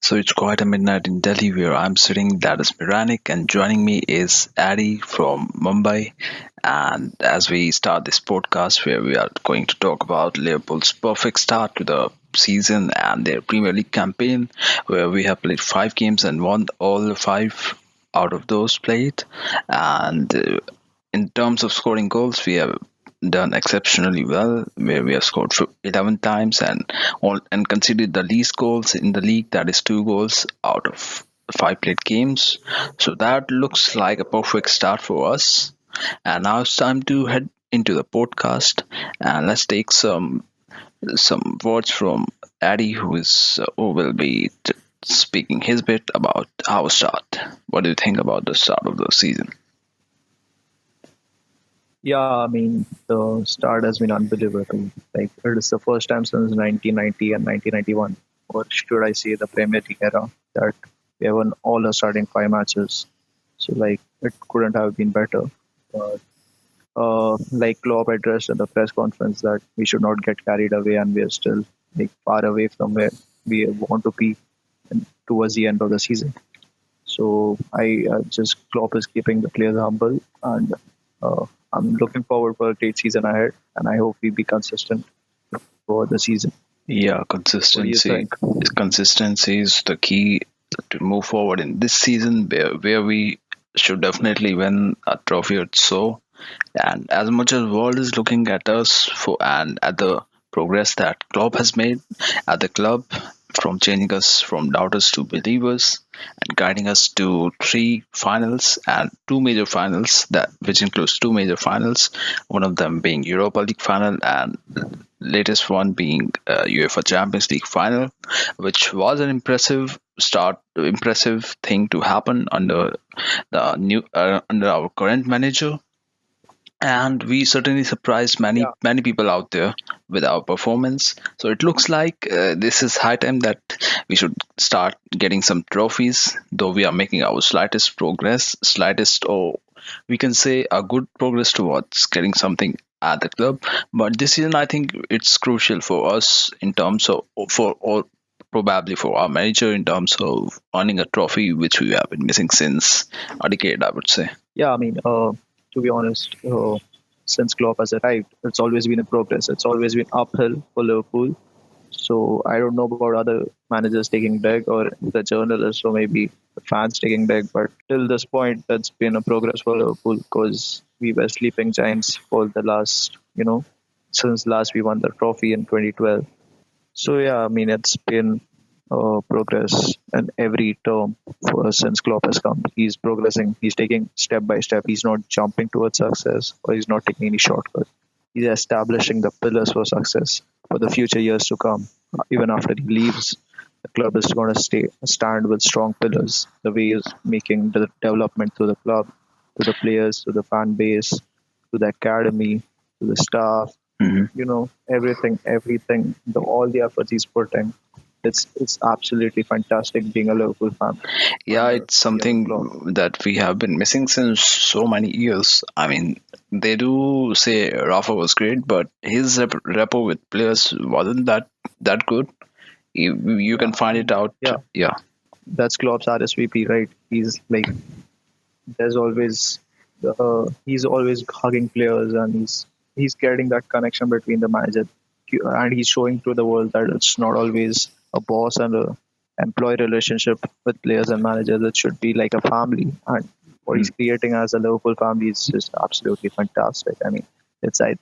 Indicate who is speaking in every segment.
Speaker 1: So it's quite a midnight in Delhi where I'm sitting. That is Miranik, and joining me is Addy from Mumbai. And as we start this podcast, where we are going to talk about Liverpool's perfect start to the season and their Premier League campaign, where we have played 5 games and won all five out of those played. And in terms of scoring goals, we have done exceptionally well, where we have scored 11 times and conceded the least goals in the league, that is 2 goals out of 5 played games. So that looks like a perfect start for us. And now it's time to head into the podcast, and let's take some words from Addy, who will be speaking his bit about our start. What do you think about the start of the season?
Speaker 2: Yeah, I mean, the start has been unbelievable. Like, it is the first time since 1990 and 1991, or should I say the Premier League era, that we have won all the starting 5 matches. So, like, it couldn't have been better. But, like Klopp addressed in the press conference that we should not get carried away and we are still like far away from where we want to be towards the end of the season. So I just Klopp is keeping the players humble, and uh, I'm looking forward for a great season ahead, and I hope we be consistent for the season.
Speaker 1: Yeah,
Speaker 2: What do you
Speaker 1: consistency.
Speaker 2: think?
Speaker 1: Consistency is the key to move forward in this season, where we should definitely win a trophy or so. And as much as world is looking at us for and at the progress that Klopp has made at the club, from changing us from doubters to believers and guiding us to 3 finals and 2 major finals, that which includes 2 major finals, one of them being Europa League final and latest one being UEFA Champions League final, which was an impressive thing to happen under the new under our current manager. And we certainly surprised many
Speaker 2: Yeah,
Speaker 1: many people out there with our performance. So it looks like this is high time that we should start getting some trophies, though we are making our slightest, or we can say a good progress towards getting something at the club. But this season I think it's crucial for us in terms of for or probably for our manager in terms of earning a trophy which we have been missing since a decade, I would say.
Speaker 2: yeah. I mean, to be honest, since Klopp has arrived, it's always been a progress. It's always been uphill for Liverpool. So I don't know about other managers taking deck or the journalists or maybe the fans taking deck, but till this point, that's been a progress for Liverpool because we were sleeping giants for the last, since last we won the trophy in 2012. So yeah, I mean it's been progress in every term for since Klopp has come. He's progressing. He's taking step by step. He's not jumping towards success or he's not taking any shortcut. He's establishing the pillars for success for the future years to come. Even after he leaves, the club is going to stand with strong pillars. The way he's making the development to the club, to the players, to the fan base, to the academy, to the staff,
Speaker 1: Mhm.
Speaker 2: everything, all the efforts he's putting. It's absolutely fantastic being a Liverpool fan
Speaker 1: Yeah,
Speaker 2: under
Speaker 1: it's
Speaker 2: Jurgen Klopp.
Speaker 1: something that we have been missing since so many years. I mean, they do say Rafa was great, but his rapport with players wasn't that good. You
Speaker 2: Yeah,
Speaker 1: can find it out.
Speaker 2: yeah,
Speaker 1: Yeah.
Speaker 2: that's Klopp's RSVP, right? He's like, there's always, he's always hugging players, and he's getting that connection between the manager, and he's showing to the world that it's not always a boss and a employee relationship with players and managers. It should be like a family, and what he's
Speaker 1: Mm.
Speaker 2: creating as a Liverpool family is just absolutely fantastic. I mean,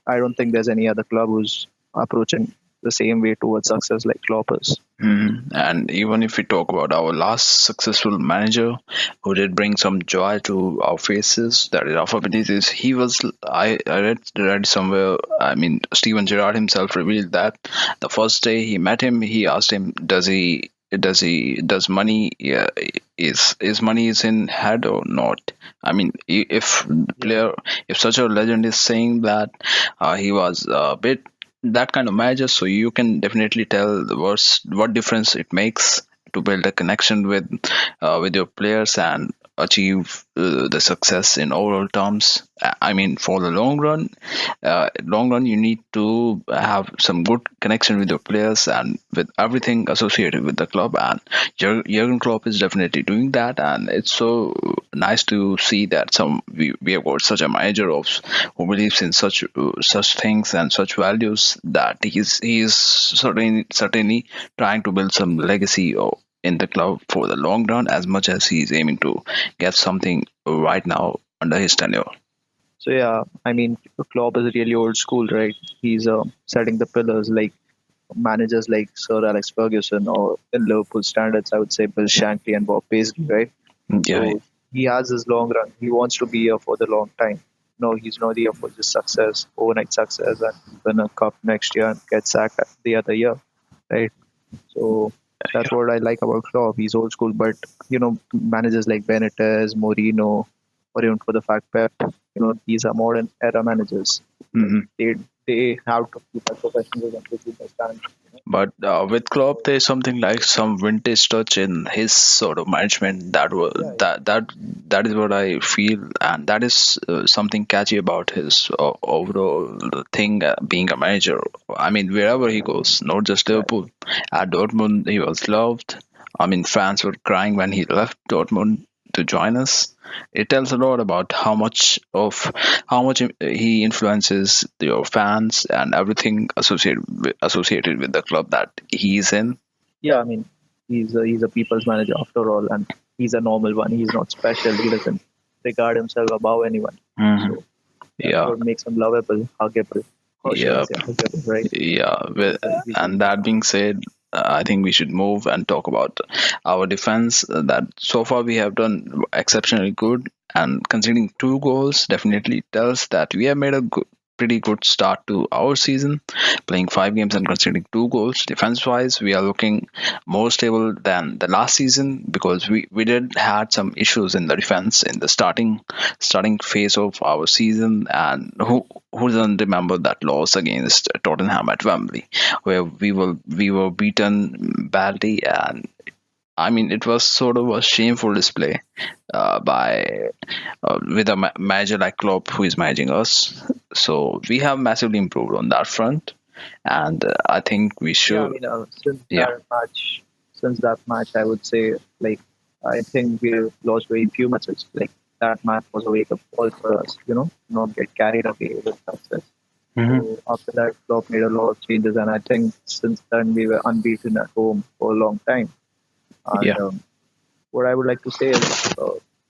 Speaker 2: I don't think there's any other club who's approaching the same way towards success like Klopp is.
Speaker 1: And even if we talk about our last successful manager who did bring some joy to our faces, that is Rafa Benitez, he was, I read somewhere, I mean, Steven Gerrard himself revealed that the first day he met him, he asked him, does money, yeah, is money is in head or not? I mean, if the
Speaker 2: Yeah,
Speaker 1: player, if such a legend is saying that, he was a bit that kind of manager, so you can definitely tell what difference it makes to build a connection with your players and achieve the success in overall terms. I mean, for the long run, you need to have some good connection with your players and with everything associated with the club. And Jurgen Klopp is definitely doing that, and it's so nice to see that we have got such a manager of who believes in such things and such values, that he is certainly trying to build some legacy in the club for the long run, as much as he's aiming to get something right now under his tenure.
Speaker 2: So yeah, I mean, Klopp is really old school, right? He's setting the pillars like managers like Sir Alex Ferguson, or in Liverpool standards, I would say Bill Shankly and Bob Paisley, right?
Speaker 1: Yeah,
Speaker 2: So he has his long run. He wants to be here for the long time. No, he's not here for just success, overnight success, and win a cup next year and get sacked the other year, right? So that's what I like about Klopp. He's old school, but managers like Benitez, Mourinho, or even for the fact Pep, these are modern era managers. Like,
Speaker 1: hmm
Speaker 2: they have to keep their professionalism, to keep their standards.
Speaker 1: but with Klopp, there's something like some vintage touch in his sort of management that was
Speaker 2: Yeah, yeah,
Speaker 1: that is what I feel, and that is something catchy about his overall thing, being a manager. I mean, wherever he goes, not just
Speaker 2: yeah,
Speaker 1: Liverpool. At Dortmund, he was loved. I mean, fans were crying when he left Dortmund to join us. It tells a lot about how much he influences your fans and everything associated with the club that he's in.
Speaker 2: yeah. I mean, he's a people's manager after all, and he's a normal one. He's not special. He doesn't regard himself above anyone.
Speaker 1: hmm
Speaker 2: So that's
Speaker 1: Yeah,
Speaker 2: what makes him lovable, huggable. Or should I
Speaker 1: yeah,
Speaker 2: say huggable, right?
Speaker 1: yeah.
Speaker 2: He's
Speaker 1: And that being said, I think we should move and talk about our defense. That so far we have done exceptionally good, and conceding 2 goals definitely tells that we have made a pretty good start to our season, playing 5 games and conceding 2 goals. Defense wise, we are looking more stable than the last season, because we did had some issues in the defense in the starting phase of our season. And who doesn't remember that loss against Tottenham at Wembley, where we were beaten badly. And I mean, it was sort of a shameful display by with a manager like Klopp who is managing us. So we have massively improved on that front, and I think we
Speaker 2: Yeah, I
Speaker 1: should.
Speaker 2: mean,
Speaker 1: Yeah.
Speaker 2: since that match, I would say, like, I think we lost very few matches. Like, that match was a wake up call for us, not get carried away with success.
Speaker 1: hmm
Speaker 2: So after that, Klopp made a lot of changes, and I think since then we were unbeaten at home for a long time. And
Speaker 1: Yeah.
Speaker 2: what I would like to say is,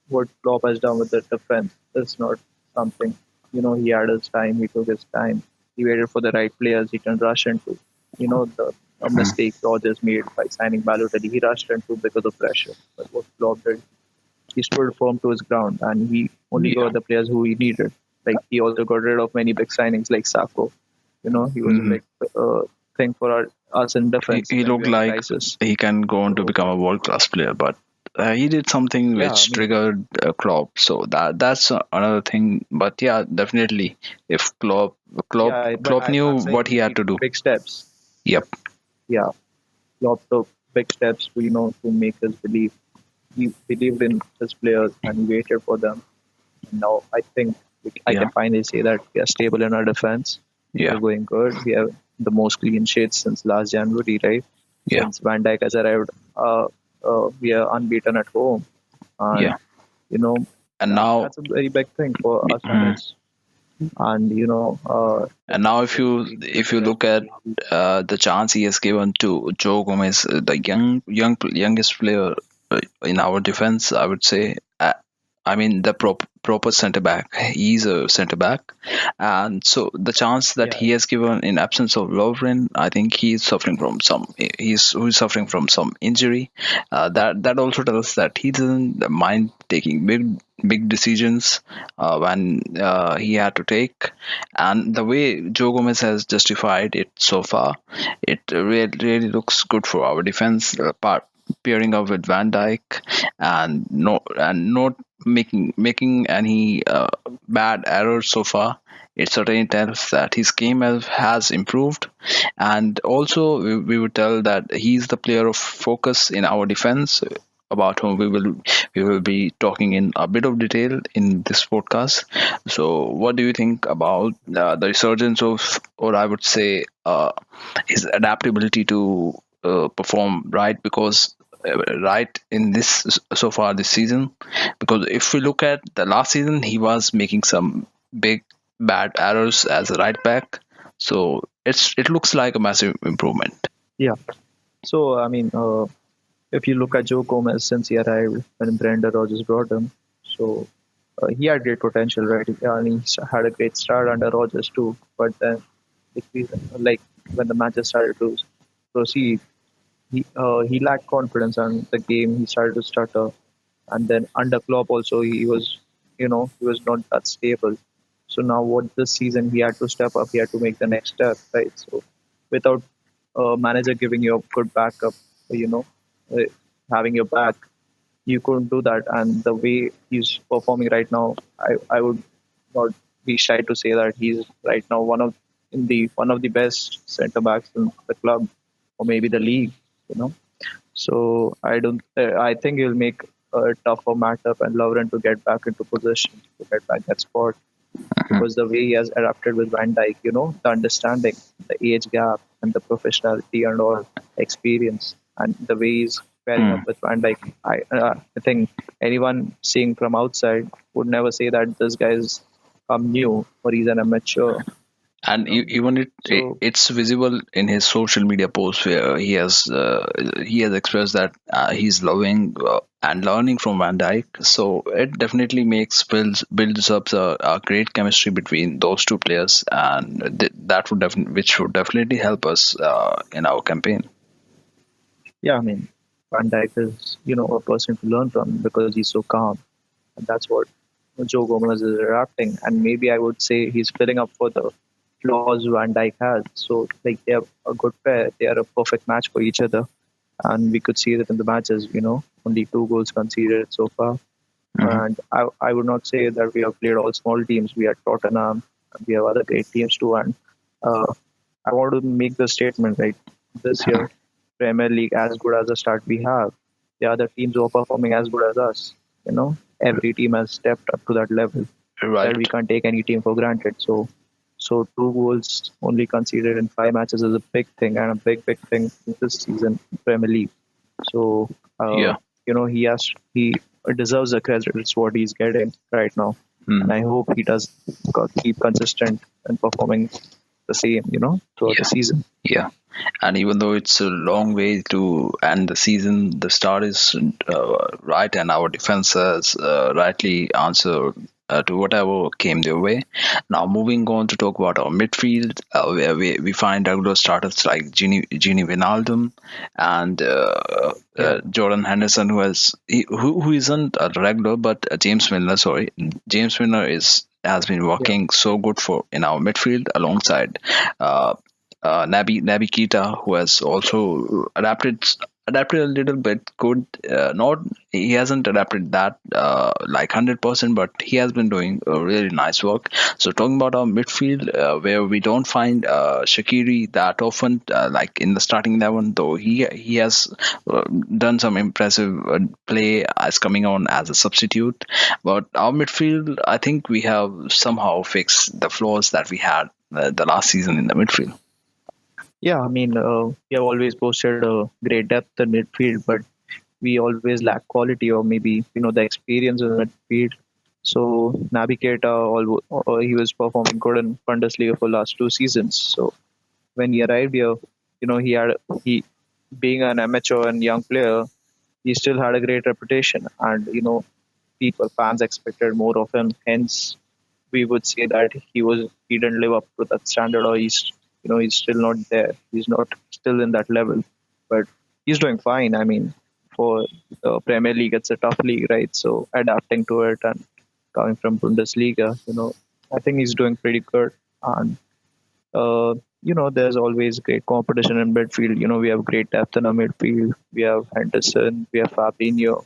Speaker 2: what Klopp has done with the defense is not something, he had his time, he took his time, he waited for the right players, he didn't rush into, the a
Speaker 1: Mhm.
Speaker 2: mistake Rodgers made by signing Balotelli, he rushed into because of pressure. But what Klopp did, he stood firm to his ground, and he only
Speaker 1: Yeah.
Speaker 2: got the players who he needed. Like, he also got rid of many big signings like Sacco. He was a
Speaker 1: hmm
Speaker 2: big thing for us in defense
Speaker 1: he
Speaker 2: when we
Speaker 1: looked
Speaker 2: were in
Speaker 1: like
Speaker 2: crisis.
Speaker 1: he can go on to
Speaker 2: So
Speaker 1: become a world class player, but he did something
Speaker 2: yeah, I
Speaker 1: which
Speaker 2: mean,
Speaker 1: triggered Klopp. So that's another thing. But yeah, definitely, if
Speaker 2: yeah, but
Speaker 1: Klopp knew
Speaker 2: I'm
Speaker 1: what
Speaker 2: saying
Speaker 1: he
Speaker 2: he
Speaker 1: had to
Speaker 2: took
Speaker 1: do.
Speaker 2: big steps.
Speaker 1: Yep.
Speaker 2: Yeah, Klopp took big steps to to make us believe. He believed in his players and he waited for them. And now I think I
Speaker 1: Yeah.
Speaker 2: can finally say that we are stable in our defense. We
Speaker 1: Yeah.
Speaker 2: are going good. We have the most clean sheets since last January, right?
Speaker 1: Yeah.
Speaker 2: Since Van Dijk has arrived, we are unbeaten at home, and
Speaker 1: Yeah.
Speaker 2: you know
Speaker 1: And now.
Speaker 2: that's a very big thing for us
Speaker 1: Mhm.
Speaker 2: managers. And
Speaker 1: And now, if
Speaker 2: there's
Speaker 1: you
Speaker 2: very good
Speaker 1: if you
Speaker 2: players
Speaker 1: look at the chance he has given to Joe Gomez, the youngest player in our defense, I would say. I mean, the proper centre back. He's a centre back, and so the chance that
Speaker 2: Yeah,
Speaker 1: he has given in absence of Lovren, I think he's suffering from he's suffering from some injury. That also tells that he doesn't mind taking big decisions when he had to take. And the way Joe Gomez has justified it so far, it really looks good for our defense. Pairing up with Van Dijk, and not making any bad errors so far. It certainly tells that his game has improved, and also we would tell that he's the player of focus in our defense, about whom we will be talking in a bit of detail in this podcast. So, what do you think about the resurgence of, or I would say, his adaptability to perform right? Because right in this so far this season, because if we look at the last season, he was making some big bad errors as a right back. So it looks like a massive improvement.
Speaker 2: Yeah. So I mean, if you look at Joe Gomez since he arrived when Brendan Rodgers brought him, so he had great potential, right? And he had a great start under Rodgers too. But then, like when the matches started to proceed, he lacked confidence on the game. He started to stutter, and then under Klopp also he was, he was not that stable. So now what this season he had to step up. He had to make the next step, right? So without a manager giving you a good backup, you know, uh, having your back, you couldn't do that. And the way he's performing right now, I would not be shy to say that he's right now one of the best centre backs in the club or maybe the league. You know, so I don't. I think he'll make a tougher matchup and Lovren to get back into position to get back that spot because the way he has adapted with Van Dijk, the understanding, the age gap, and the professionality and all experience, and the way he's pairing up
Speaker 1: Hmm.
Speaker 2: with Van Dijk, I think anyone seeing from outside would never say that this guy is new or he's an amateur.
Speaker 1: And even
Speaker 2: So
Speaker 1: it's visible in his social media posts where he has expressed that he's loving and learning from Van Dijk. So it definitely builds up a great chemistry between those two players, and that would which would definitely help us in our campaign.
Speaker 2: yeah, I mean, Van Dijk is a person to learn from because he's so calm, and that's what Joe Gomez is adapting. And maybe I would say he's filling up for the flaws Van Dijk has. So like they are a good pair. They are a perfect match for each other. And we could see that in the matches, only 2 goals conceded so far.
Speaker 1: Hmm.
Speaker 2: And I would not say that we have played all small teams. We had Tottenham, we have other great teams too. And uh, I want to make the statement right this year, Premier League, as good as the start we have, the other teams who are performing as good as us. Every team has stepped up to that level that we
Speaker 1: Right.
Speaker 2: can't take any team for granted. So 2 goals only conceded in 5 matches is a big thing and a big thing this season in Premier League. So uh,
Speaker 1: Yeah.
Speaker 2: he deserves the credit. It's what he's getting right now, and
Speaker 1: Hmm.
Speaker 2: I hope he does keep consistent and performing the same, throughout the
Speaker 1: Yeah.
Speaker 2: season.
Speaker 1: Yeah. And even though it's a long way to end the season, the start is right, and our defense has rightly answered to whatever came their way. Now, moving on to talk about our midfield, where we find regular starters like Gini Wijnaldum and
Speaker 2: Yeah,
Speaker 1: Jordan Henderson, who isn't a regular, but James Milner. Sorry, James Milner is has been
Speaker 2: yeah,
Speaker 1: working so good for in our midfield alongside. Uh, Naby Keita, who has also adapted a little bit. Good, not he hasn't adapted that like 100%, but he has been doing really nice work. So talking about our midfield, where we don't find Shaqiri that often, like in the starting 11, though he has done some impressive play as coming on as a substitute. But our midfield, I think we have somehow fixed the flaws that we had the last season in the midfield.
Speaker 2: yeah. I mean, we have always posted a great depth in midfield, but we always lack quality or maybe the experience in midfield. So Naby Keita, he was performing good in Bundesliga for last 2 seasons. So when he arrived here, he being an amateur and young player, he still had a great reputation, and people fans expected more of him. Hence, we would say that he didn't live up to that standard, or he's still not there. He's not still in that level, but he's doing fine. I mean, for the Premier League, it's a tough league, right? So adapting to it and coming from Bundesliga, I think he's doing pretty good. And there's always great competition in midfield. We have great depth in our midfield. We have Henderson, we have Fabinho,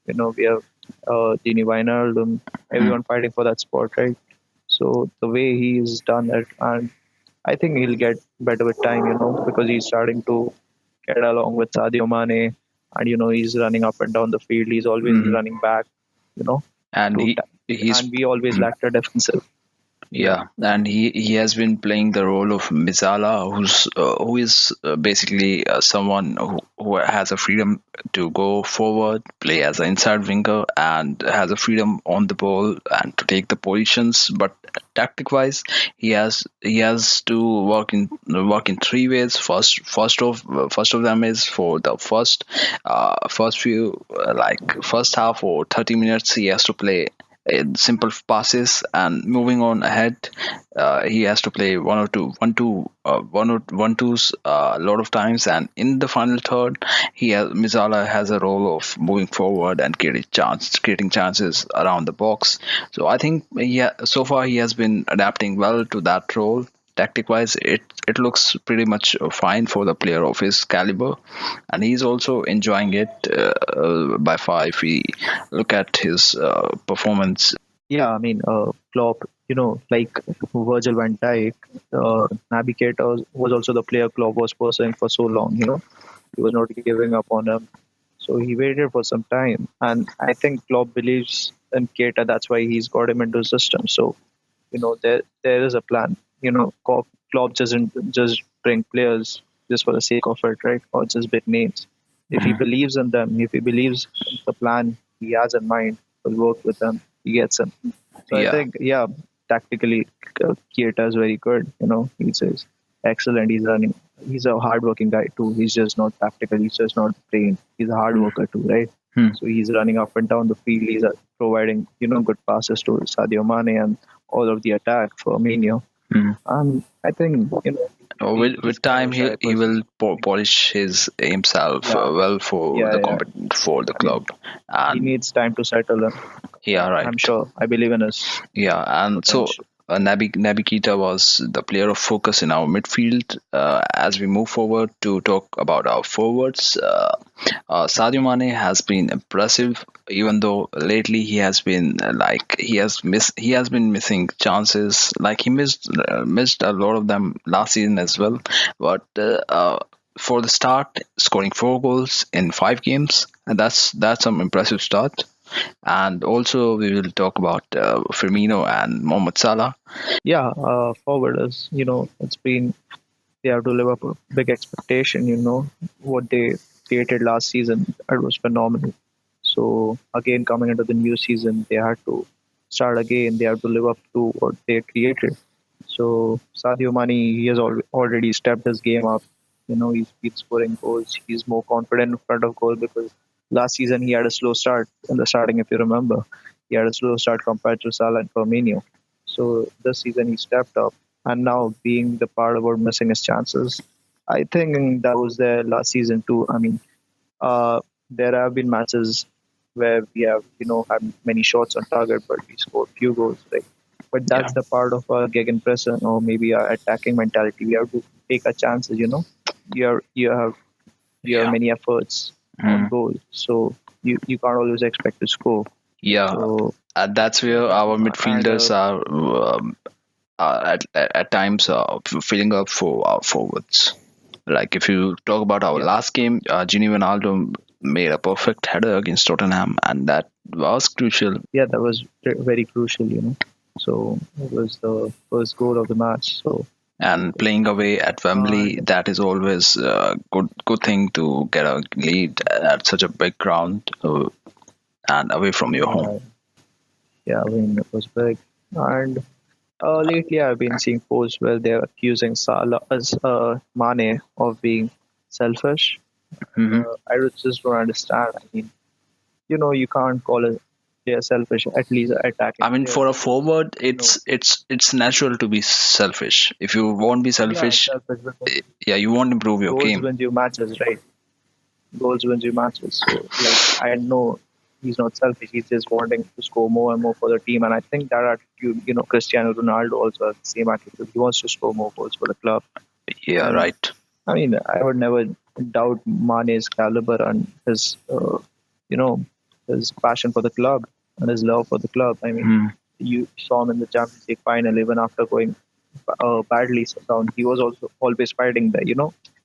Speaker 2: we have Gini Wijnaldum, everyone fighting for that spot, right? So the way he's done it, and I think he'll get better with time, because he's starting to get along with Sadio Mane. and he's running up and down the field. He's always
Speaker 1: Mhm.
Speaker 2: running back, you know,
Speaker 1: And
Speaker 2: to
Speaker 1: he's
Speaker 2: and we always lacked a defensive. Yeah,
Speaker 1: Yeah, and he has been playing the role of Mizala, who is basically someone who has a freedom to go forward, play as an inside winger, and has a freedom on the ball and to take the positions. But tactic wise, he has to work in three ways. First of them is for the first few like first half or 30 minutes, he has to play simple passes, and moving on ahead, he has to play one twos a lot of times, and in the final third, Mizala has a role of moving forward and creating chances around the box. So I think, yeah, so far he has been adapting well to that role. Tactic wise, it looks pretty much fine for the player of his caliber, and he's also enjoying it by far. If we look at his performance.
Speaker 2: yeah. I mean, Klopp, like Virgil van Dijk, Navigator was also the player Klopp was pursuing for so long. He was not giving up on him, so he waited for some time, and I think Klopp believes in Keita. That's why he's got him into the system. So there is a plan. Klopp doesn't just bring players just for the sake of it, right? Or just big names. If he
Speaker 1: Mhm.
Speaker 2: believes in them, if he believes in the plan he has in mind, will work with them. He gets them. So I
Speaker 1: Yeah,
Speaker 2: think, yeah, tactically, Keita is very good. He's excellent. He's running. He's a hardworking guy too. He's just not tactical. He's just not trained. He's a hard
Speaker 1: Mm.
Speaker 2: worker too, right?
Speaker 1: Hmm.
Speaker 2: So he's running up and down the field. He's providing, good passes to Sadio Mane and all of the attack for Firmino.
Speaker 1: Hmm.
Speaker 2: I think,
Speaker 1: With
Speaker 2: he's kind of
Speaker 1: time,
Speaker 2: a
Speaker 1: he
Speaker 2: shy
Speaker 1: he
Speaker 2: person.
Speaker 1: will polish his himself
Speaker 2: Yeah,
Speaker 1: well for
Speaker 2: yeah,
Speaker 1: the
Speaker 2: yeah.
Speaker 1: for the
Speaker 2: I mean,
Speaker 1: club,
Speaker 2: he
Speaker 1: and
Speaker 2: needs time to settle in.
Speaker 1: yeah, right.
Speaker 2: I'm sure. I believe in his
Speaker 1: Yeah, and so
Speaker 2: potential.
Speaker 1: Naby Keita was the player of focus in our midfield. As we move forward to talk about our forwards, Sadio Mane has been impressive, even though lately he has been he has been missing chances. Like he missed a lot of them last season as well. But for the start, scoring 4 goals in 5 games, and that's some impressive start. And also, we will talk about Firmino and Mohamed Salah.
Speaker 2: Yeah, forwarders, it's been they have to live up a big expectation. What they created last season, it was phenomenal. So again, coming into the new season, they had to start again. They have to live up to what they created. So Sadio Mane, he has already stepped his game up. He's scoring goals. He's more confident in front of goal because last season he had a slow start in the starting. If you remember, he had a slow start compared to Salah and Firmino. So this season he stepped up, and now being the part about missing his chances, I think that was there last season too. I mean, uh, there have been matches where we have, had many shots on target, but we scored few goals, right? But
Speaker 1: Yeah,
Speaker 2: that's the part of our gegenpressing or maybe our attacking mentality. We have to take our chances. You have
Speaker 1: yeah,
Speaker 2: many efforts on
Speaker 1: mm,
Speaker 2: goal, so you can't always expect to score.
Speaker 1: yeah.
Speaker 2: So
Speaker 1: That's where our
Speaker 2: and
Speaker 1: midfielders are at times filling up for our forwards. Like if you talk about our
Speaker 2: yeah,
Speaker 1: last game, Gini Wijnaldum made a perfect header against Tottenham, and that was crucial.
Speaker 2: yeah, that was very crucial. So it was the first goal of the match. So
Speaker 1: And playing away at Wembley,
Speaker 2: and
Speaker 1: that is always a good thing to get a lead at such a big ground and away from your home.
Speaker 2: yeah, yeah, I mean it was big. And lately, I've been seeing posts where they're accusing Salah as Mane of being selfish.
Speaker 1: Hmm.
Speaker 2: Just don't understand. I mean, you can't call a player selfish, at least an
Speaker 1: I
Speaker 2: attacking
Speaker 1: mean,
Speaker 2: player.
Speaker 1: for a forward,
Speaker 2: You know,
Speaker 1: it's natural to be selfish. If you won't be
Speaker 2: yeah,
Speaker 1: selfish,
Speaker 2: selfish because
Speaker 1: yeah, you won't improve your
Speaker 2: goals
Speaker 1: game.
Speaker 2: wins you matches, right? Goals wins you matches. So, like, I know he's not selfish. He's just wanting to score more and more for the team. And I think that attitude, Cristiano Ronaldo also has the same attitude. He wants to score more goals for the club.
Speaker 1: Yeah,
Speaker 2: And
Speaker 1: right.
Speaker 2: I mean, I would never doubt Mane's caliber and you know, his passion for the club and his love for the club. I mean,
Speaker 1: Hmm.
Speaker 2: you saw him in the Champions League final, even after going badly down. He was also always fighting there.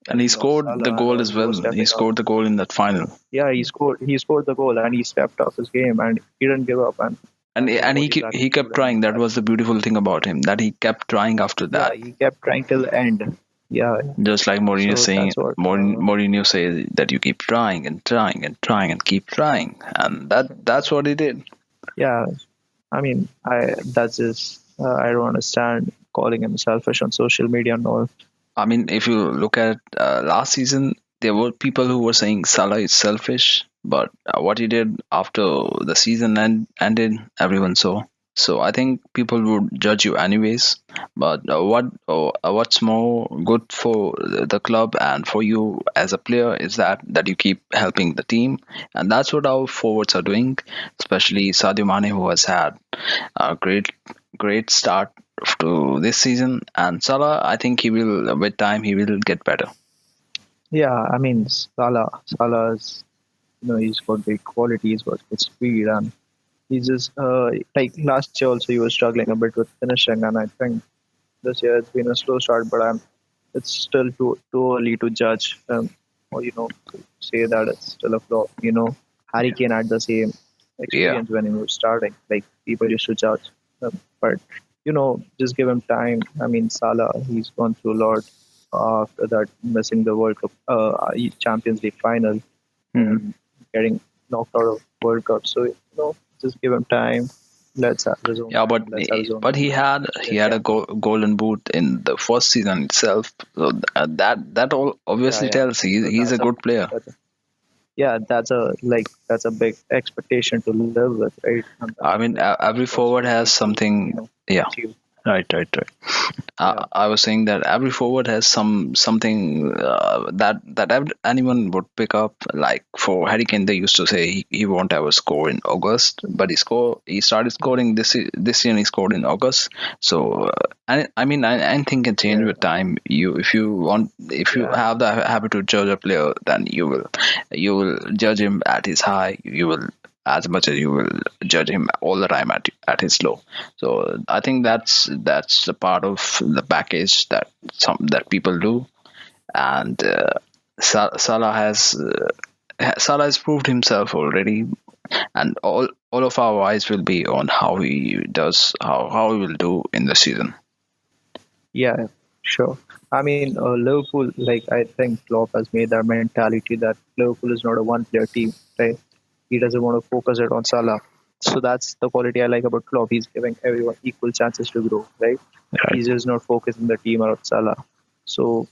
Speaker 1: And he scored the
Speaker 2: Salah, and
Speaker 1: goal as
Speaker 2: he was
Speaker 1: well. He
Speaker 2: stepping up.
Speaker 1: scored the goal in that final.
Speaker 2: Yeah, he scored the goal, and he stepped up his game, and he didn't give up, and
Speaker 1: And
Speaker 2: that was
Speaker 1: and
Speaker 2: what
Speaker 1: he
Speaker 2: his
Speaker 1: he
Speaker 2: attitude
Speaker 1: kept
Speaker 2: and
Speaker 1: trying. That was
Speaker 2: mentality.
Speaker 1: the beautiful thing about him. That he kept trying after
Speaker 2: Yeah,
Speaker 1: that.
Speaker 2: he kept trying till the end. Yeah, yeah.
Speaker 1: Just like Mourinho
Speaker 2: So
Speaker 1: saying,
Speaker 2: that's what.
Speaker 1: Mourinho says that you keep trying and trying and trying and keep trying, and that's what he did.
Speaker 2: Yeah, I mean, I that's just I don't understand calling him selfish on social media and all.
Speaker 1: I mean, if you look at last season, there were people who were saying Salah is selfish, but what he did after the season ended, everyone saw. So I think people would judge you anyways. But what's more good for the club and for you as a player is that you keep helping the team, and that's what our forwards are doing, especially Sadio Mane, who has had a great start to this season, and Salah, I think he will with time he will get better.
Speaker 2: Yeah, I mean, Salah's, he's got great quality, he's got good speed, and he's just like last year also he was struggling a bit with finishing, and I think this year it's been a slow start, but it's still too early to judge or to say that it's still a flop. Harry Kane had the same
Speaker 1: Yeah,
Speaker 2: experience when he was starting. Like people used to judge, but just give him time. I mean, Salah, he's gone through a lot after that, missing the World Cup, Champions League final,
Speaker 1: hmm
Speaker 2: and getting knocked out of World Cup. So just give him time. Let's have his own
Speaker 1: yeah,
Speaker 2: time. Let's have his own
Speaker 1: but he
Speaker 2: moment.
Speaker 1: had he
Speaker 2: Then
Speaker 1: had
Speaker 2: yeah,
Speaker 1: a golden boot in the first season itself, so that all
Speaker 2: yeah,
Speaker 1: obviously
Speaker 2: yeah.
Speaker 1: tells
Speaker 2: So
Speaker 1: he's a good player.
Speaker 2: that's a yeah, that's a big expectation to live with, right? And
Speaker 1: I mean, every
Speaker 2: that's
Speaker 1: forward
Speaker 2: what we
Speaker 1: has
Speaker 2: need to
Speaker 1: something. Yeah,
Speaker 2: achieve.
Speaker 1: right.
Speaker 2: Yeah,
Speaker 1: I was saying that every forward has something that anyone would pick up. Like for Harry Kane, they used to say he won't ever score in August, but he started scoring this year. And he scored in August. So I mean, anything can change
Speaker 2: yeah,
Speaker 1: with time. If you
Speaker 2: yeah,
Speaker 1: have the habit to judge a player, then you will judge him at his high. You will as much as you will judge him all the time at his low. So I think that's the part of the package that people do, and Salah has proved himself already, and all of our eyes will be on how he does, how he will do in the season.
Speaker 2: yeah. Sure. I mean, Liverpool. Like I think Klopp has made that mentality that Liverpool is not a one-player team, right? He doesn't want to focus it on Salah. So that's the quality I like about Klopp. He's giving everyone equal chances to grow, right?
Speaker 1: Right.
Speaker 2: He's just not focusing the team around Salah. So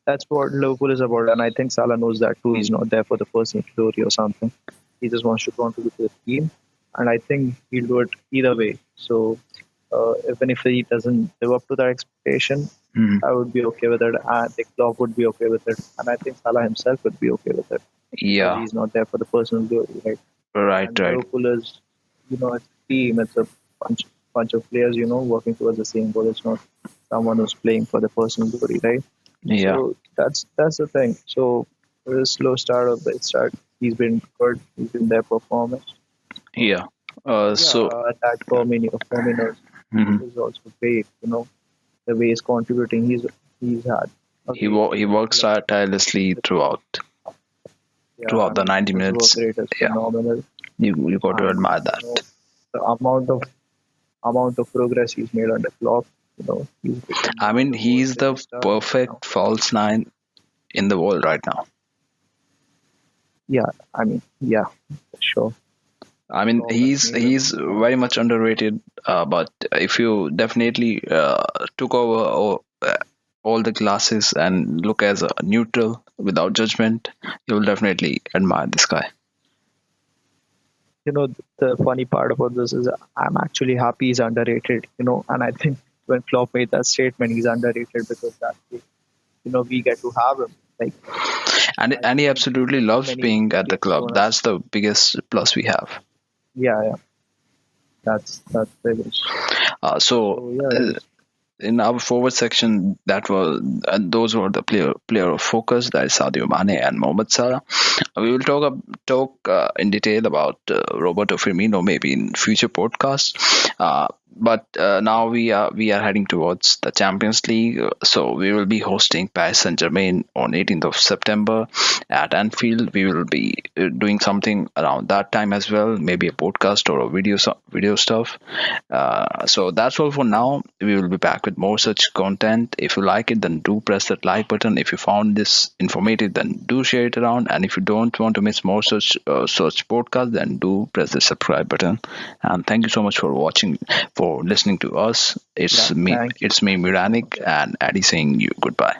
Speaker 2: that's what Liverpool is about. And I think Salah knows that too. He's not there for the personal glory or something. He just wants to contribute to the team. And I think he'll do it either way. So even if he doesn't live up to that expectation,
Speaker 1: Mhm.
Speaker 2: I would be okay with it. I think Klopp would be okay with it. And I think Salah himself would be okay with it because
Speaker 1: Yeah.
Speaker 2: he's not there for the personal glory, right?
Speaker 1: Right.
Speaker 2: And
Speaker 1: Right.
Speaker 2: Liverpool is, it's a team. It's a bunch of players, working towards the same goal. It's not someone who's playing for the personal glory, right?
Speaker 1: Yeah.
Speaker 2: So that's the thing. So with a slow start or big start, he's been good. He's been there performing.
Speaker 1: Yeah.
Speaker 2: Yeah,
Speaker 1: So
Speaker 2: that Firmino
Speaker 1: mhm.
Speaker 2: is also great. The way he's contributing, he's had a great
Speaker 1: He
Speaker 2: season.
Speaker 1: works tirelessly
Speaker 2: Yeah,
Speaker 1: throughout
Speaker 2: I
Speaker 1: the
Speaker 2: mean
Speaker 1: 90
Speaker 2: his work
Speaker 1: minutes.
Speaker 2: rate is
Speaker 1: Yeah,
Speaker 2: phenomenal,
Speaker 1: you got to
Speaker 2: and
Speaker 1: admire that.
Speaker 2: the amount of progress he's made under Klopp. He's become
Speaker 1: I
Speaker 2: one of
Speaker 1: mean,
Speaker 2: the world
Speaker 1: he's the
Speaker 2: famous stars right now.
Speaker 1: perfect false nine in the world right now.
Speaker 2: Yeah, I mean, yeah, for sure.
Speaker 1: I mean,
Speaker 2: Klopp has
Speaker 1: he's
Speaker 2: made him.
Speaker 1: he's very much underrated. But if you definitely took over all the classes and look as a neutral without judgment, you'll definitely admire this guy.
Speaker 2: The funny part about this is I'm actually happy he's underrated. And I think when Klopp made that statement, he's underrated because that way, we get to have him. Like I
Speaker 1: And he
Speaker 2: think
Speaker 1: absolutely loves
Speaker 2: many
Speaker 1: being at the
Speaker 2: teams
Speaker 1: club.
Speaker 2: don't have.
Speaker 1: That's the biggest plus we have.
Speaker 2: Yeah, yeah, that's big.
Speaker 1: So
Speaker 2: So yeah,
Speaker 1: in our forward section, those were the player of focus. That is Sadio Mane and Mohamed Salah. We will talk in detail about Roberto Firmino maybe in future podcasts. but now we are heading towards the Champions League. So we will be hosting Paris Saint Germain on 18th of September at Anfield. We will be doing something around that time as well, maybe a podcast or a video stuff. So that's all for now. We will be back with more such content. If you like it, then do press that like button. If you found this informative, then do share it around. And if you don't want to miss more such podcasts, then do press the subscribe button. And thank you so much for watching, for listening to us.
Speaker 2: Yeah,
Speaker 1: It's me,
Speaker 2: thank you.
Speaker 1: Miranik and Addy saying you goodbye.